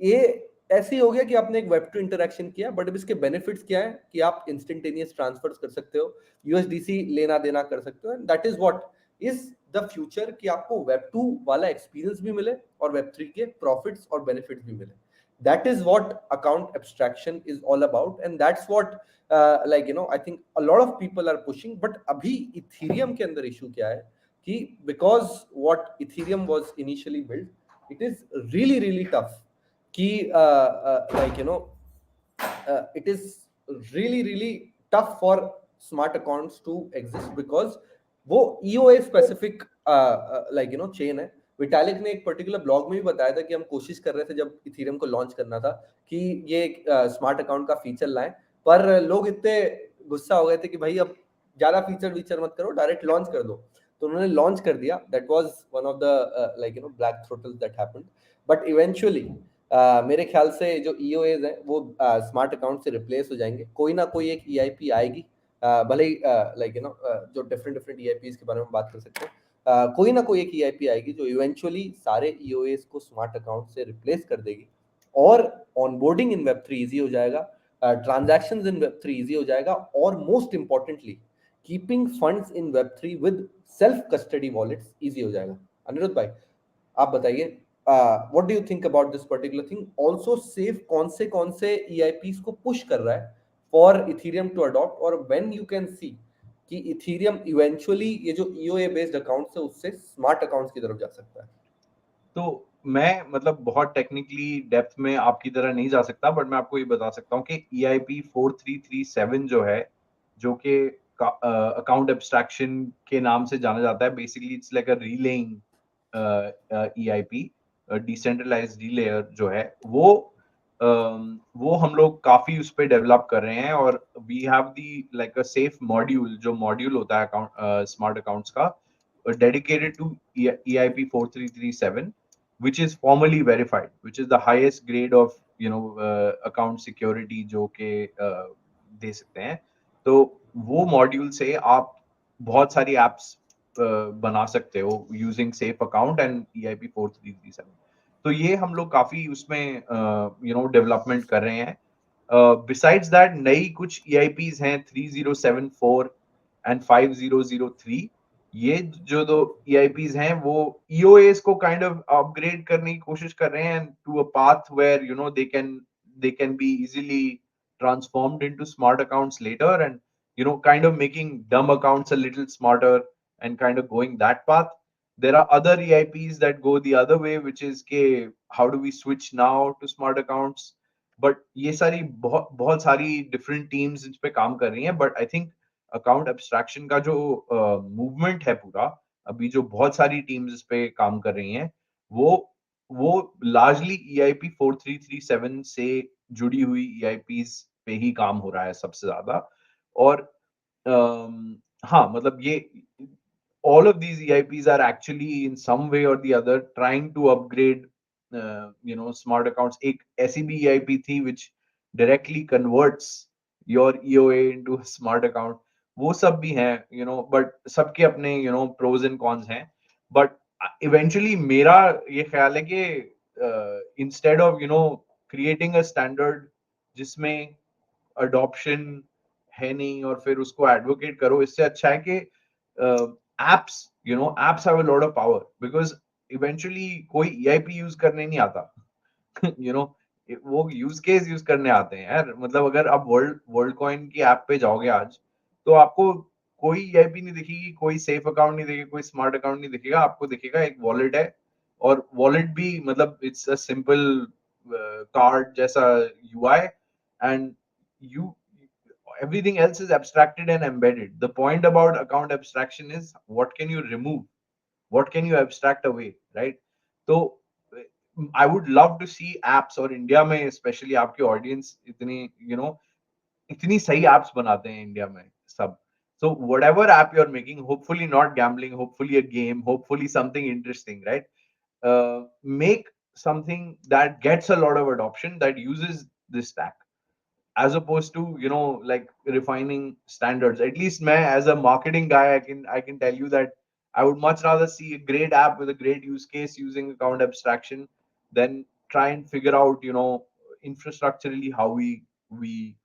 ये ऐसे ही हो गया कि आपने एक वेब टू इंटरेक्शन किया, बट अब इसके बेनिफिट्स क्या है कि आप इंस्टेंटेनियस ट्रांसफर कर सकते हो, यूएसडीसी लेना देना कर सकते हो, and that is what is the future, कि आपको वेब 2 वाला एक्सपीरियंस भी मिले और वेब 3 के प्रॉफिट्स और बेनिफिट्स भी मिले। That is what account abstraction is all about, and that's what I think a lot of people are pushing. But अभी इथेरियम के अंदर इशू क्या है कि because what Ethereum was initially build, it is really really tough कि it is really really tough for smart accounts to exist because वो EOA specific chain है। Vitalik ने एक पर्टिकुलर ब्लॉग में भी बताया था कि हम कोशिश कर रहे थे जब इथेरियम को लॉन्च करना था कि ये स्मार्ट अकाउंट का फीचर लाएं, पर लोग इतने गुस्सा हो गए थे कि भाई अब ज्यादा फीचर मत करो, डायरेक्ट लॉन्च कर दो। तो उन्होंने लॉन्च कर दिया, that was one of the black throttles that happened. But eventually मेरे ख्याल से जो ईओएज हैं वो स्मार्ट अकाउंट से रिप्लेस हो जाएंगे, कोई ना कोई एक ईआईपी आएगी, भले ही लाइक जो डिफरेंट डिफरेंट ईआईपीज के बारे में बात कर सकते हैं, कोई ना कोई एक ईआईपी आएगी जो इवेंचुअली सारे ईओएस को स्मार्ट अकाउंट से रिप्लेस कर देगी, और ऑनबोर्डिंग इन वेब थ्री ईजी हो जाएगा, ट्रांजैक्शंस इन वेब थ्री ईजी हो जाएगा, और most importantly keeping funds in web three with self custody wallets easy हो जाएगा। अनिरुद्ध भाई, आप बताइए, what do you think about this particular thing? Also safe कौन से ईआईपीस को पुश कर रहा है फॉर इथीरियम टू अडॉप्ट, और व्हेन यू कैन सी कि इथीरियम इवेंचुअली ये जो ईओए बेस्ड अकाउंट है उससे स्मार्ट अकाउंट्स की तरफ जा सकता है? तो मैं मतलब बहुत टेक्निकली डेप्थ में आपकी तरह नहीं जा सकता, बट मैं आपको ये बता सकता हूँ कि EIP 4337 जो है, जो कि अकाउंट एब्स्ट्रैक्शन के नाम से जाना जाता है, basically it's like a relaying EIP, decentralised relayer जो है, वो हम लोग काफी उस पे डेवलप कर रहे हैं, और we have the like a Safe module, जो मॉड्यूल होता है अकाउंट स्मार्ट अकाउंट्स का, dedicated to EIP 4337, which is formally verified, which is the highest grade of account security जो के दे सकते हैं। तो वो मॉड्यूल से आप बहुत सारी एप्स बना सकते हो using safe account and EIP 4337। तो ये हम लोग काफी उसमें डेवलपमेंट कर रहे हैं। बिसाइड्स दैट नई कुछ EIPs हैं 3074 एंड 5003। ये जो दो EIPs हैं वो EOAs को काइंड ऑफ अपग्रेड करने की कोशिश कर रहे हैं to a path where they can be easily transformed into smart accounts later, and kind of making dumb accounts a little smarter and kind of going that path. There are other EIPs that go the other way, which is how do we switch now to smart accounts? But ये सारी बहुत बहुत सारी different teams इस पे काम कर रही हैं, but I think account abstraction का जो मूवमेंट है पूरा, अभी जो बहुत सारी टीम्स इस पे काम कर रही हैं, वो वो लार्जली EIP 4337 से जुड़ी हुई EIPs पे ही काम हो रहा है सबसे ज्यादा। और हाँ, मतलब ये all of these EIPs are actually in some way or the other trying to upgrade smart accounts. एक ऐसी भी EIP थी which directly converts your EOA into a smart account. वो सब भी हैं, but सबके अपने pros and cons हैं। But eventually मेरा ये ख्याल है कि instead of creating a standard जिसमें अडॉप्शन है नहीं और फिर उसको एडवोकेट करो, इससे अच्छा है कि apps apps have a lot of power, because eventually कोई EIP यूज करने नहीं आता। यू नो वो यूज केस यूज करने आते हैं यार। मतलब अगर आप वर्ल्ड वर्ल्ड कॉइन की ऐप पे जाओगे आज, तो आपको कोई EIP नहीं दिखेगी, कोई सेफ अकाउंट नहीं दिखेगा, कोई स्मार्ट अकाउंट नहीं दिखेगा, आपको दिखेगा एक वॉलेट है, और वॉलेट भी मतलब इट्स अ सिंपल कार्ड जैसा UI, and you everything else is abstracted and embedded. The point about account abstraction is what can you remove, what can you abstract away, right? So I would love to see apps, और India में especially आपकी audience इतनी इतनी सही apps बनाते हैं India में सब। So whatever app you're making, hopefully not gambling, hopefully a game, hopefully something interesting, right? Make something that gets a lot of adoption, that uses this stack, as opposed to like refining standards. At least मैं as a marketing guy, I can tell you that I would much rather see a great app with a great use case using account abstraction than try and figure out infrastructurally how we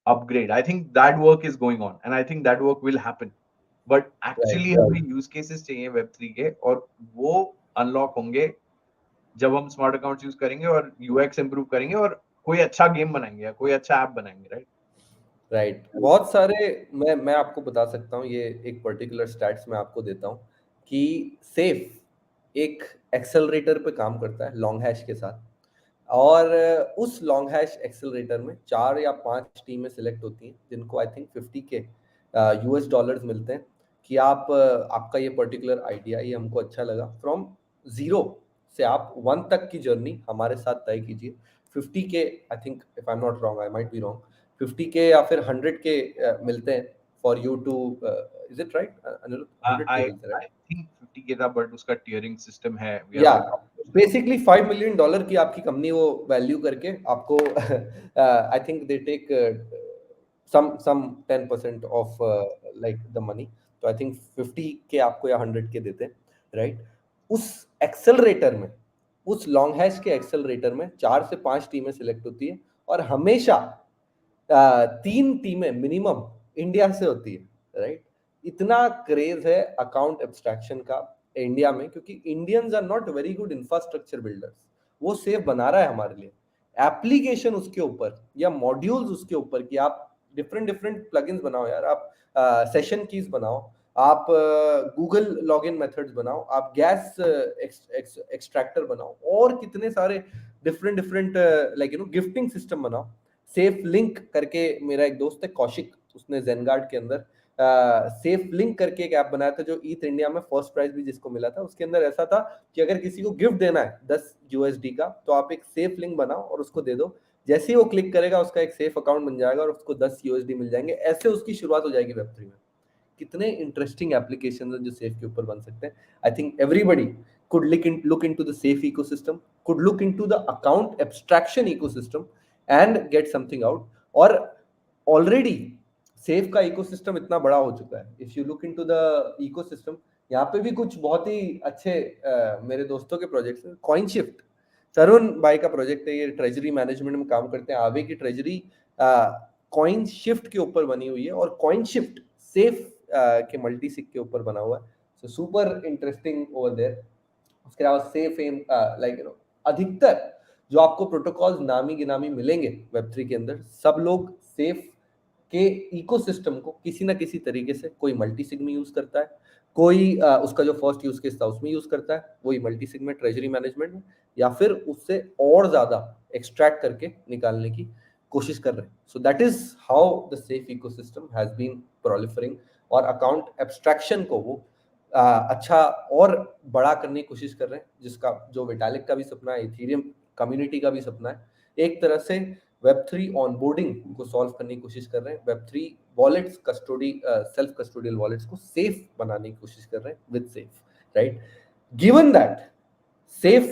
upgrade. I think that work is going on, and I think that work will happen, but right. actually हमें use cases चाहिए web3 के, और वो unlock होंगे जब हम smart accounts use करेंगे और UX इंप्रूव करेंगे और कोई अच्छा गेम बनाएंगे या कोई अच्छा ऐप बनाएंगे, राइट? राइट, बहुत सारे, मैं आपको बता सकता हूँ, ये एक पर्टिकुलर स्टैट्स मैं आपको देता हूँ कि सेफ एक एक्सेलरेटर पे काम करता है लॉन्ग हैश के साथ, और उस लॉन्ग हैश एक्सेलरेटर में 4 या 5 टीमें सिलेक्ट होती हैं जिनको आई थिंक 50 के US डॉलर्स मिलते हैं कि आप आपका ये पर्टिकुलर आइडिया ये हमको अच्छा लगा, फ्रॉम जीरो से आप 1 तक की जर्नी हमारे साथ तय कीजिए। 50 K, I think, if I am not wrong, I might be wrong, 50 K या फिर 100 के मिलते हैं for you too, is it right Aniruddh? 100 K आई मिलते हैं, आई थिंक 50 के था, बट उसका टियरिंग सिस्टम है, वी आर या नॉट बेसिकली $5 मिलियन की आपकी कंपनी वो वैल्यू करके आपको I think they take some 10% of like the money, तो आई थिंक 50 के आपको या 100 के देते हैं, राइट? उस एक्सेलरेटर में, उस लॉन्ग हैश के एक्सेलरेटर में 4 से 5 टीमें सिलेक्ट होती है और हमेशा 3 टीमें मिनिमम इंडिया से होती है, राइट? इतना क्रेज है अकाउंट एब्स्ट्रैक्शन का इंडिया में, क्योंकि Indians are not very good infrastructure builders. वो सेफ बना रहा है हमारे लिए एप्लीकेशन उसके ऊपर या मॉड्यूल्स उसके ऊपर कि आप डिफरेंट डिफरेंट प्लगइन्स बनाओ यार, आप सेशन कीज बनाओ, आप गूगल लॉगिन मेथड्स बनाओ, आप गैस एक्सट्रैक्टर बनाओ, और कितने सारे different different like gifting system बनाओ। सेफ लिंक करके मेरा एक दोस्त है कौशिक, उसने जेनगार्ड के अंदर सेफ लिंक करके एक ऐप बनाया था जो ईथ इंडिया में फर्स्ट प्राइज भी जिसको मिला था। उसके अंदर ऐसा था कि अगर किसी को गिफ्ट देना है $10 का, तो आप एक सेफ लिंक बनाओ और उसको दे दो, जैसे ही वो क्लिक करेगा उसका एक सेफ अकाउंट बन जाएगा और उसको $10 मिल जाएंगे। ऐसे उसकी शुरुआत हो जाएगी Web3 में। कितने इंटरेस्टिंग एप्लीकेशन हैं जो सेफ के ऊपर बन सकते हैं। I think everybody could look into the safe ecosystem, could look into the account abstraction ecosystem and get something out। और ऑलरेडी सेफ का इकोसिस्टम इतना बड़ा हो चुका है, if you look into the ecosystem, यहाँ पे भी कुछ बहुत ही अच्छे मेरे दोस्तों के प्रोजेक्ट्स हैं। कॉइन शिफ्ट, तरुण भाई का प्रोजेक्ट है, ये ट्रेजरी मैनेजमेंट में काम करते हैं। आवे की ट्रेजरी कॉइन शिफ्ट के ऊपर बनी हुई है और कॉइन शिफ्ट सेफ के मल्टी सिक के ऊपर बना हुआ है। So super interesting over there. उसके अलावा सेफ एम लाइक अधिकतर जो आपको प्रोटोकॉल्स नामी गिनामी मिलेंगे Web3 के अंदर, सब लोग सेफ के इकोसिस्टम को किसी ना किसी तरीके से, कोई मल्टीसिग में यूज करता है, कोई उसका जो फर्स्ट यूज केस था उसमें यूज करता है, वही मल्टीसिग में ट्रेजरी मैनेजमेंट में, या फिर उससे और ज्यादा एक्सट्रैक्ट करके निकालने की कोशिश कर रहे हैं। So that is how the Safe ecosystem has been proliferating. और अकाउंट एब्स्ट्रैक्शन को वो अच्छा और बड़ा करने की कोशिश कर रहे हैं, जिसका जो विटालिक का भी सपना है, इथेरियम कम्युनिटी का भी सपना है। एक तरह से Web3 ऑनबोर्डिंग को सॉल्व करने की कोशिश कर रहे हैं, Web3 wallets custody self custodial wallets को सेफ बनाने की कोशिश कर रहे हैं with Safe, right? Given that Safe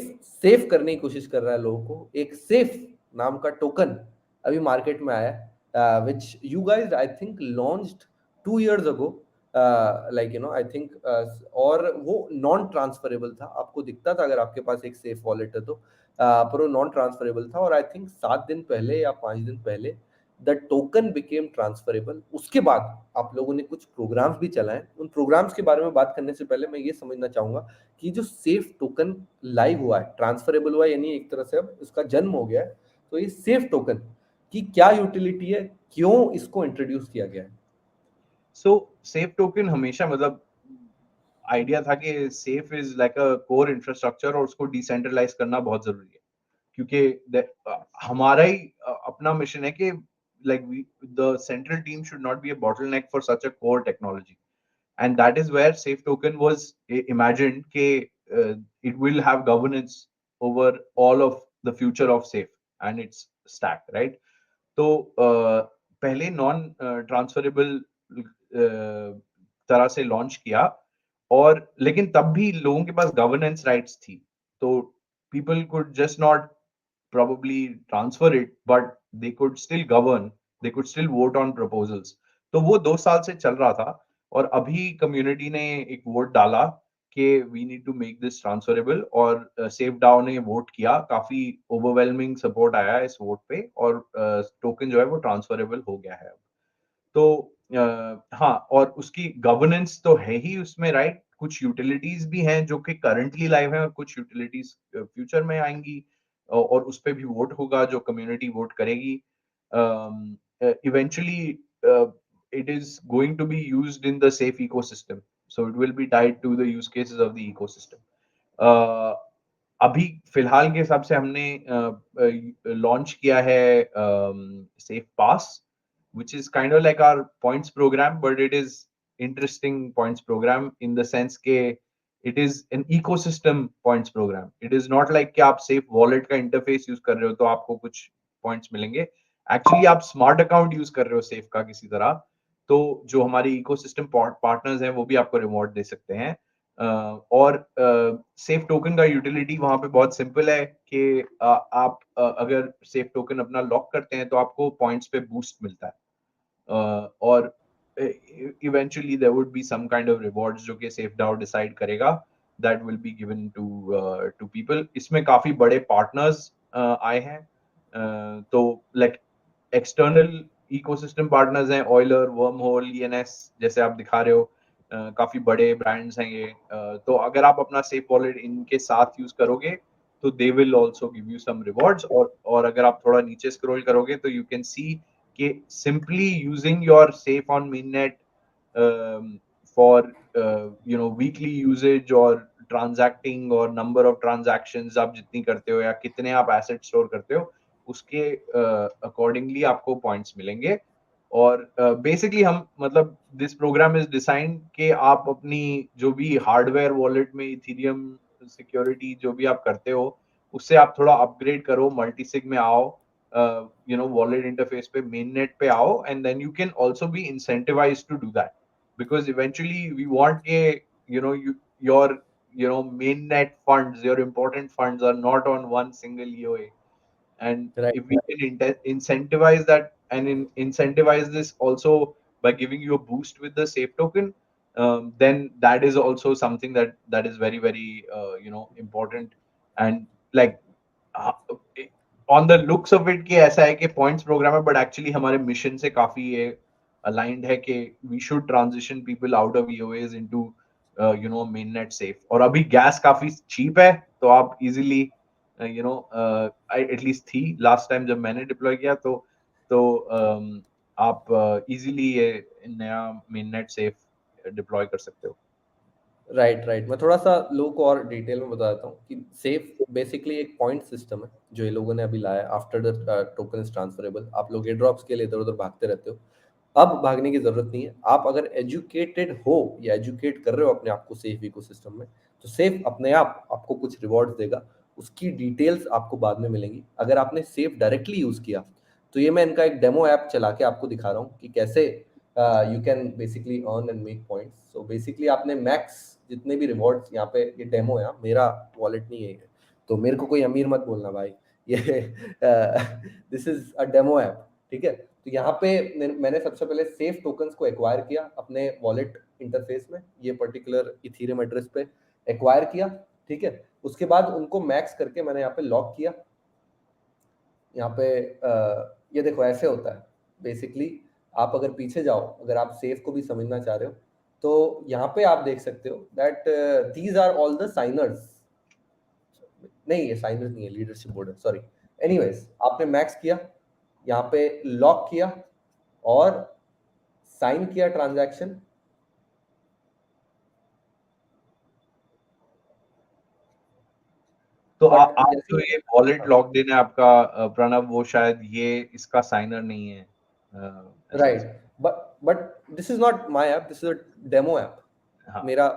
Safe करने की कोशिश कर रहा है लोगों को, एक सेफ नाम का टोकन अभी मार्केट में आया है, which you guys I think launched 2 years ago, like I think, और वो नॉन ट्रांसफरेबल था। आपको दिखता था अगर आपके पास एक सेफ वॉलेट है तो, पर वो नॉन ट्रांसफरेबल था। और आई थिंक 7 दिन पहले या 5 दिन पहले द टोकन बिकेम ट्रांसफरेबल। उसके बाद आप लोगों ने कुछ प्रोग्राम्स भी चलाए। उन प्रोग्राम्स के बारे में बात करने से पहले मैं ये समझना चाहूंगा कि जो सेफ टोकन लाइव हुआ है, ट्रांसफरेबल हुआ है, यानी एक तरह से अब इसका जन्म हो गया है, तो ये सेफ टोकन की क्या यूटिलिटी है, क्यों इसको इंट्रोड्यूस किया गया है? सो सेफ टोकन हमेशा मतलब आइडिया था कि safe is like a core infrastructure और उसको डिसेंट्रलाइज करना बहुत जरूरी है, क्योंकि हमारा ही अपना मिशन है कि like the central team should not be a bottleneck for such a core technology, and that is where safe token was imagined ke it will have governance over all of the future of safe and its stack, right? तो पहले non transferable तरह से launch किया, और लेकिन तब भी लोगों के पास गवर्नेंस राइट्स थी, तो people could just not probably transfer it, but they could still govern, they could still vote on proposals। तो वो 2 साल से चल रहा था, और अभी कम्युनिटी ने एक वोट डाला कि we need to make this transferable, और सेफ डाओ ने वोट किया, काफी ओवरवेलमिंग सपोर्ट आया है इस वोट पे, और टोकन जो है वो ट्रांसफरेबल हो गया है अब। तो हाँ, और उसकी गवर्नेंस तो है ही उसमें, राइट? कुछ यूटिलिटीज भी हैं जो कि करंटली लाइव हैं, और कुछ यूटिलिटीज फ्यूचर में आएंगी, और उस पे भी वोट होगा, जो कम्युनिटी वोट करेगी। Eventually it is going to be used in the safe ecosystem, so it will be tied to the use cases of the ecosystem। अभी फिलहाल के हिसाब से हमने लॉन्च किया है safe pass, which is kind of like our points program, but it is interesting points program in the sense के it is an ecosystem points program। It is not like कि आप safe wallet का interface use कर रहे हो तो आपको कुछ points मिलेंगे। Actually आप smart account use कर रहे हो safe का किसी तरह, तो जो हमारे ecosystem partners हैं वो भी आपको reward दे सकते हैं। और सेफ टोकन का यूटिलिटी वहां पे बहुत सिंपल है कि आप अगर सेफ टोकन अपना लॉक करते हैं तो आपको पॉइंट्स पे बूस्ट मिलता है, और eventually there would be some kind of rewards जो कि सेफ डाओ डिसाइड करेगा, that will be given to people. इसमें काफी बड़े पार्टनर्स आए हैं, तो लाइक एक्सटर्नल इकोसिस्टम पार्टनर्स हैं, ऑयलर, वर्महोल, ईएनएस, जैसे आप दिखा रहे हो, काफी बड़े ब्रांड्स हैं ये। तो अगर आप अपना सेफ वॉलेट इनके साथ यूज करोगे तो they will also give you some rewards. और अगर आप थोड़ा नीचे स्क्रॉल करोगे तो यू कैन सी कि simply using your safe on mainnet for weekly usage और transacting और number of transactions आप जितनी करते हो या कितने आप asset store करते हो, उसके accordingly आपको points मिलेंगे। और बेसिकली हम मतलब दिस प्रोग्राम इज डिजाइन कि आप अपनी जो भी हार्डवेयर वॉलेट में इथेरियम सिक्योरिटी जो भी आप करते हो उससे आप थोड़ा अपग्रेड करो, मल्टीसिग में आओ, वॉलेट इंटरफेस पे, मेन नेट पे आओ, and then you can also be incentivized to do that, because eventually we want के your main net funds, your important funds are not on one single EOA. And Right. if we can incentivize that and incentivize this also by giving you a boost with the safe token, then that is also something that is very very important. And like on the looks of it कि ऐसा है कि points program है, but actually हमारे mission से काफी ये aligned है कि we should transition people out of EOS into main net Safe. और अभी गैस काफी चीप है तो आप इजीली एटलीस्ट थी लास्ट टाइम जब मैंने डिप्लॉय किया, तो आप इजीली ये नया मेन नेट सेफ डिप्लॉय कर सकते हो। राइट राइट, मैं थोड़ा सा लोग को और डिटेल में बता देता हूँ कि सेफ बेसिकली एक पॉइंट सिस्टम है जो ये लोगों ने अभी लाया। After the token is transferable, आप लोग एयर ड्रॉप्स के लिए इधर उधर भागते रहते हो, अब भागने की जरूरत नहीं है। आप अगर एजुकेटेड हो या एजुकेट कर रहे हो अपने आप को सेफ इकोसिस्टम में, तो सेफ अपने आप आपको कुछ रिवॉर्ड्स देगा, उसकी डिटेल्स आपको बाद में मिलेंगी। अगर आपने सेफ डायरेक्टली यूज किया, तो ये मैं इनका एक डेमो ऐप चला के आपको दिखा रहा हूँ कि कैसे you can basically earn and make points. So basically आपने मैक्स जितने भी रिवॉर्ड्स, यहाँ पे ये डेमो है, मेरा वॉलेट नहीं है ये, तो मेरे को कोई अमीर मत बोलना भाई, ये this is a demo app, ठीक है। तो यहाँ पे मैंने सबसे पहले सेफ टोकन्स को एक्वायर किया अपने वॉलेट इंटरफेस में, ये पर्टिकुलर इथेरियम एड्रेस पे एक्वायर किया, ठीक है। उसके बाद उनको मैक्स करके मैंने यहाँ पे लॉक किया। यहाँ पे ये देखो ऐसे होता है बेसिकली। आप अगर पीछे जाओ, अगर आप सेफ को भी समझना चाह रहे हो, तो यहाँ पे आप देख सकते हो that these are all the signers. नहीं, ये साइनर्स नहीं है, लीडरशिप बोर्ड है, सॉरी। एनीवेज, आपने मैक्स किया, यहाँ पे लॉक किया और साइन किया ट्रांजैक्शन। तो बट आप जैसे जो ही ये वॉलेट लॉक्ड इन है आपका, प्रणव, वो शायद ये इसका साइनर नहीं है, ऐसा right, but this is not my app, this is a demo app, हाँ। मेरा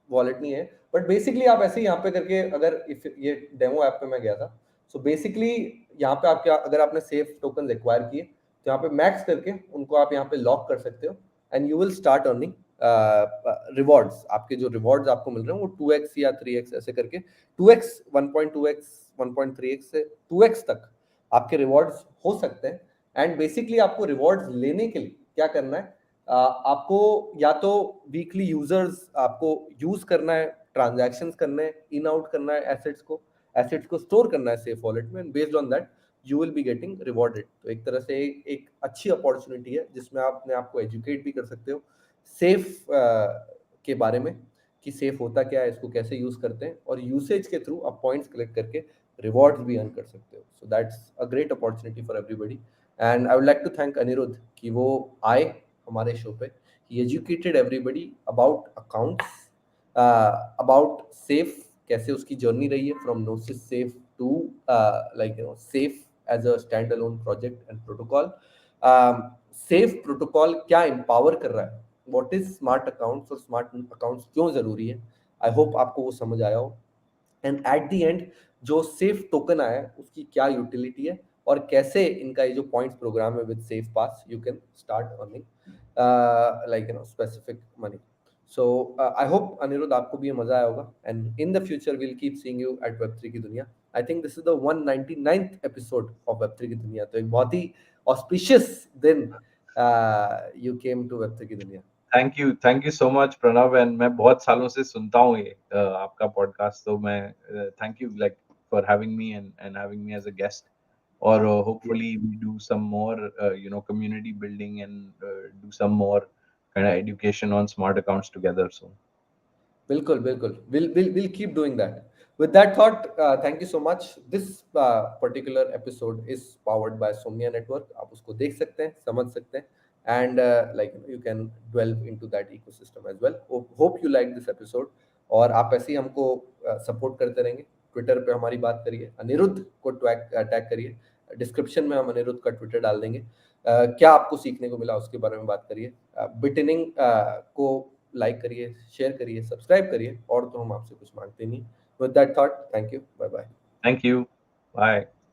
वॉलेट नहीं है। बट बेसिकली आप ऐसे ही यहाँ पे करके, अगर इफ ये डेमो ऐप पे मैं गया था, सो बेसिकली यहाँ पे आपके, अगर आपने सेफ टोकन एक्वायर किए, तो यहाँ पे मैक्स करके उनको आप यहाँ पे लॉक कर सकते हो, and you will start earning rewards. आपके जो रिवॉर्ड्स आपको मिल रहे हैं वो 2x या 3x ऐसे करके, 2x, 1.2x, 1.3x से 2x तक आपके रिवॉर्ड्स हो सकते हैं। एंड बेसिकली आपको रिवॉर्ड्स लेने के लिए क्या करना है, आपको या तो वीकली यूजर्स आपको यूज करना है, ट्रांजैक्शंस करने हैं, इन आउट करना है एसेट्स को स्टोर करना है सेफ वॉलेट में, and based on that you will be getting rewarded. तो एक तरह से एक अच्छी अपॉर्चुनिटी है जिसमें आप अपने आप को एजुकेट भी कर सकते हो सेफ के बारे में, कि सेफ होता क्या है, इसको कैसे यूज करते हैं, और यूसेज के थ्रू आप पॉइंट्स कलेक्ट करके रिवॉर्ड्स भी अर्न कर सकते हो। So that's a great opportunity for everybody. And I would like to thank Anirudh कि वो आए हमारे शो पे, he educated everybody about accounts, about Safe, कैसे उसकी जर्नी रही है from Gnosis Safe to like Safe as a standalone project and protocol. Safe protocol क्या एम्पावर कर रहा है, व्हाट इज स्मार्ट अकाउंट्स, और स्मार्ट अकाउंट्स क्यों जरूरी है। आई होप आपको वो समझ आया हो। एंड एट द एंड जो सेफ टोकन आया है उसकी क्या यूटिलिटी है, और कैसे इनका ये जो पॉइंट्स प्रोग्राम है with safe pass you can start earning like specific money. So I hope Anirudh आपको भी ये मजा आया होगा, and in the future we'll keep seeing you at Web3 की दुनिया. I think this is the 199th episode of Web3 की दुनिया, तो एक बहुत ही auspicious दिन you came to Web3 की दुनिया. Thank you so much Pranav, and मैं बहुत सालों से सुनता हूँ ये आपका पॉडकास्ट, तो मैं thank you like for having me and having me as a guest, और hopefully we do some more community building and do some more kind of education on smart accounts together soon. बिल्कुल बिल्कुल, we'll keep doing that. With that thought, thank you so much. This particular episode is powered by Somnia Network. आप उसको देख सकते हैं, समझ सकते हैं, and like you can delve into that ecosystem as well. Hope you like this episode. और आप ऐसे ही हमको सपोर्ट करते रहेंगे. ट्विटर पे हमारी बात करिए, अनिरुद्ध को टैग करिए, डिस्क्रिप्शन में हम अनिरुद्ध का ट्विटर डाल देंगे. क्या आपको सीखने को मिला उसके बारे में बात करिए. बिटनिंग को लाइक करिए, शेयर करिए, सब्सक्राइब करिए, और तो हम आपसे कुछ मांगते नहीं. With that thought, thank you, bye bye. Thank you. Bye.